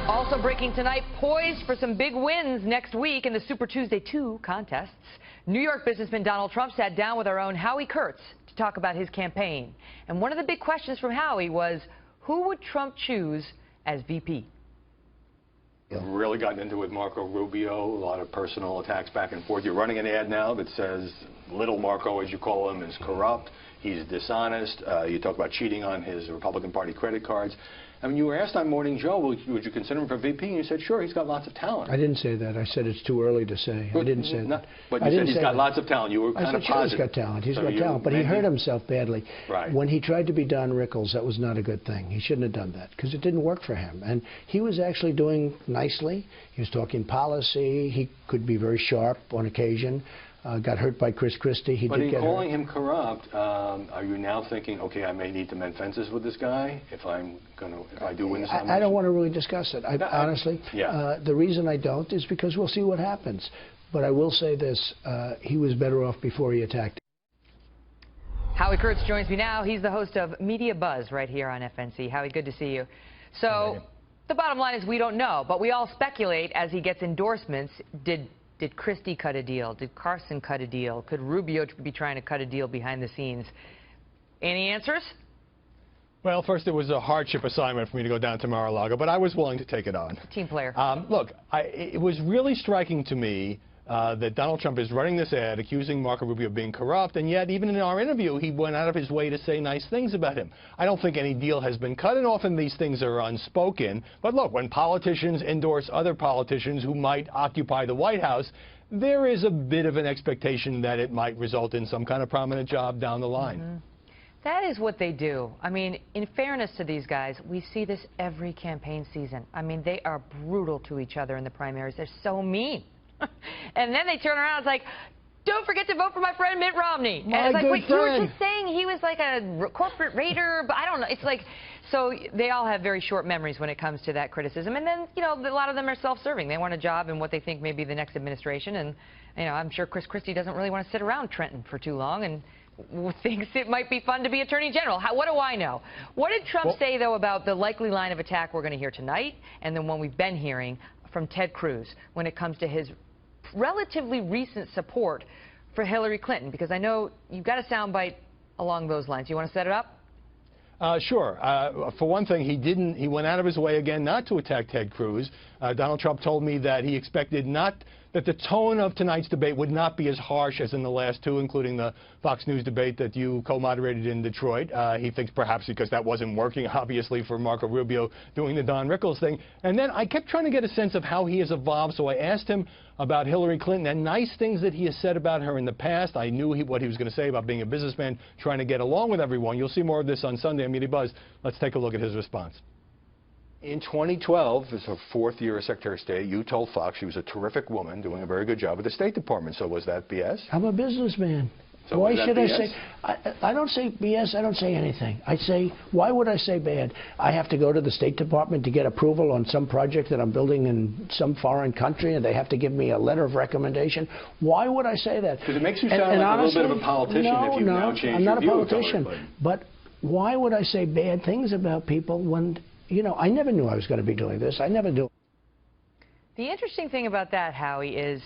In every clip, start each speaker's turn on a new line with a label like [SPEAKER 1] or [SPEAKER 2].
[SPEAKER 1] Also breaking tonight, poised for some big wins next week in the Super Tuesday 2 contests. New York businessman Donald Trump sat down with our own Howard Kurtz to talk about his campaign. And one of the big questions from Howie was, who would Trump choose as VP?
[SPEAKER 2] Really gotten into it with Marco Rubio, a lot of personal attacks back and forth. You're running an ad now that says little Marco, as you call him, is corrupt, he's dishonest. You talk about cheating on his Republican Party credit cards. I mean, you were asked on Morning Joe, would you consider him for VP? And you said, sure, he's got lots of talent.
[SPEAKER 3] I didn't say that. I said it's too early to say. I didn't say that.
[SPEAKER 2] But you said he's got lots of talent. You were kind of positive.
[SPEAKER 3] Sure, he's got talent. He's got talent. But he hurt himself badly.
[SPEAKER 2] Right.
[SPEAKER 3] When he tried to be Don Rickles, that was not a good thing. He shouldn't have done that because it didn't work for him. And he was actually doing nicely. He was talking policy. He could be very sharp on occasion. Got hurt by Chris Christie.
[SPEAKER 2] But in calling him corrupt, are you now thinking, okay, I may need to mend fences with this guy if I do win this nomination?
[SPEAKER 3] I don't want to really discuss it. Honestly, the reason I don't is because we'll see what happens. But I will say this: he was better off before he attacked.
[SPEAKER 1] Howard Kurtz joins me now. He's the host of MediaBuzz right here on FNC. Howie, good to see you. So the bottom line is we don't know, but we all speculate as he gets endorsements. Did Christie cut a deal? Did Carson cut a deal? Could Rubio be trying to cut a deal behind the scenes? Any answers?
[SPEAKER 4] Well, first, it was a hardship assignment for me to go down to Mar-a-Lago, but I was willing to take it on.
[SPEAKER 1] Team player.
[SPEAKER 4] Look, it was really striking to me that Donald Trump is running this ad accusing Marco Rubio of being corrupt, and yet even in our interview, he went out of his way to say nice things about him. I don't think any deal has been cut, and often these things are unspoken. But look, when politicians endorse other politicians who might occupy the White House, there is a bit of an expectation that it might result in some kind of prominent job down the line.
[SPEAKER 1] Mm-hmm. That is what they do. I mean, in fairness to these guys, we see this every campaign season. I mean, they are brutal to each other in the primaries. They're so mean. And then they turn around and it's like, don't forget to vote for my friend Mitt Romney. And it's like, wait, you were just saying he was like a corporate raider, but I don't know. It's like, so they all have very short memories when it comes to that criticism. And then, you know, a lot of them are self-serving. They want a job in what they think may be the next administration. And, you know, I'm sure Chris Christie doesn't really want to sit around Trenton for too long and thinks it might be fun to be Attorney General. What do I know? What did Trump say, though, about the likely line of attack we're going to hear tonight and the one we've been hearing from Ted Cruz when it comes to his relatively recent support for Hillary Clinton? Because I know you've got a soundbite along those lines. You want to set it up?
[SPEAKER 4] Sure. For one thing, he went out of his way again not to attack Ted Cruz. Donald Trump told me that he expected that the tone of tonight's debate would not be as harsh as in the last two, including the Fox News debate that you co-moderated in Detroit. He thinks perhaps because that wasn't working, obviously, for Marco Rubio doing the Don Rickles thing. And then I kept trying to get a sense of how he has evolved, so I asked him about Hillary Clinton and nice things that he has said about her in the past. I knew what he was going to say about being a businessman, trying to get along with everyone. You'll see more of this on Sunday on MediaBuzz. Let's take a look at his response.
[SPEAKER 2] In 2012, as her fourth year as Secretary of State, you told Fox she was a terrific woman doing a very good job at the State Department. So was that BS?
[SPEAKER 3] I'm a businessman.
[SPEAKER 2] So
[SPEAKER 3] why should
[SPEAKER 2] BS?
[SPEAKER 3] I say? I don't say BS. I don't say anything. I say, why would I say bad? I have to go to the State Department to get approval on some project that I'm building in some foreign country, and they have to give me a letter of recommendation. Why would I say that?
[SPEAKER 2] Because it makes you sound like honestly, a little bit of a politician if you now change your view.
[SPEAKER 3] I'm not a politician. But why would I say bad things about people when, you know, I never knew I was going to be doing this. I never do.
[SPEAKER 1] The interesting thing about that, Howie, is,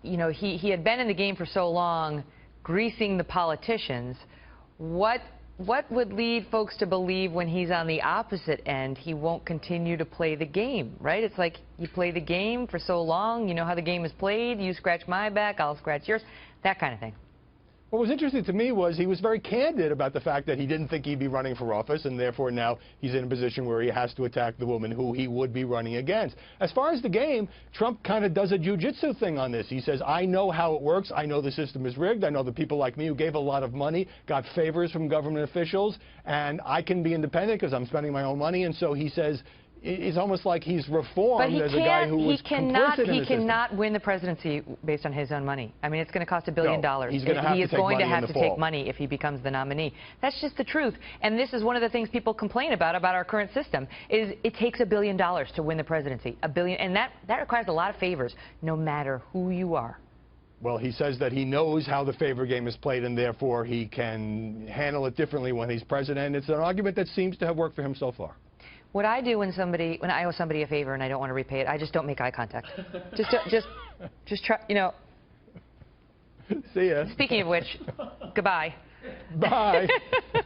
[SPEAKER 1] you know, he had been in the game for so long, greasing the politicians. What would lead folks to believe when he's on the opposite end he won't continue to play the game, right? It's like you play the game for so long, you know how the game is played, you scratch my back, I'll scratch yours, that kind of thing.
[SPEAKER 4] What was interesting to me was he was very candid about the fact that he didn't think he'd be running for office, and therefore now he's in a position where he has to attack the woman who he would be running against. As far as the game, Trump kind of does a jujitsu thing on this. He says, I know how it works. I know the system is rigged. I know the people like me who gave a lot of money, got favors from government officials, and I can be independent because I'm spending my own money. And so he says, it's almost like he's reformed as a guy who was complicit in the system.
[SPEAKER 1] He cannot win the presidency based on his own money. I mean, it's going to cost $1 billion.
[SPEAKER 4] No, he's going to have to
[SPEAKER 1] take money if he becomes the nominee. That's just the truth. And this is one of the things people complain about our current system, is it takes $1 billion to win the presidency. $1 billion, and that requires a lot of favors, no matter who you are.
[SPEAKER 4] Well, he says that he knows how the favor game is played, and therefore he can handle it differently when he's president. It's an argument that seems to have worked for him so far.
[SPEAKER 1] What I do when I owe somebody a favor and I don't want to repay it, I just don't make eye contact. Just try, you know.
[SPEAKER 4] See ya.
[SPEAKER 1] Speaking of which, goodbye.
[SPEAKER 4] Bye.